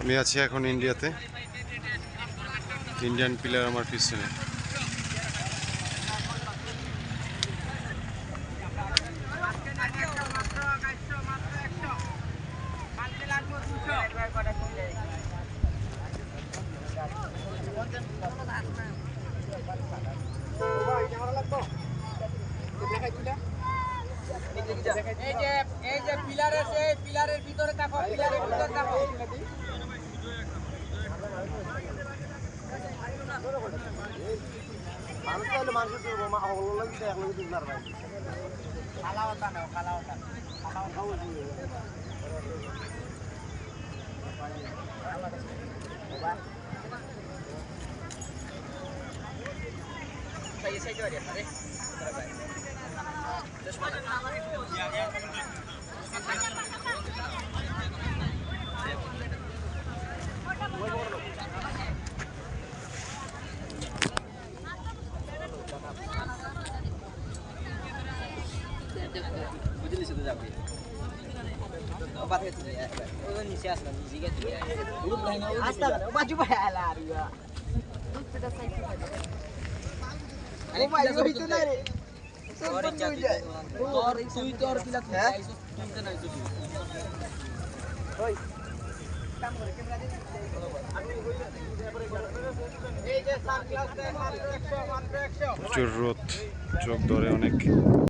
আমি আছি এখন ইন্ডিয়াতে, ইন্ডিয়ান পিলার আমার পিছনে। এই যে পিলার আছে, পিলারের ভিতরে দেখো, পিলারের ভিতরে দেখো। প্রচুর রোদ, চোখ ধরে অনেক।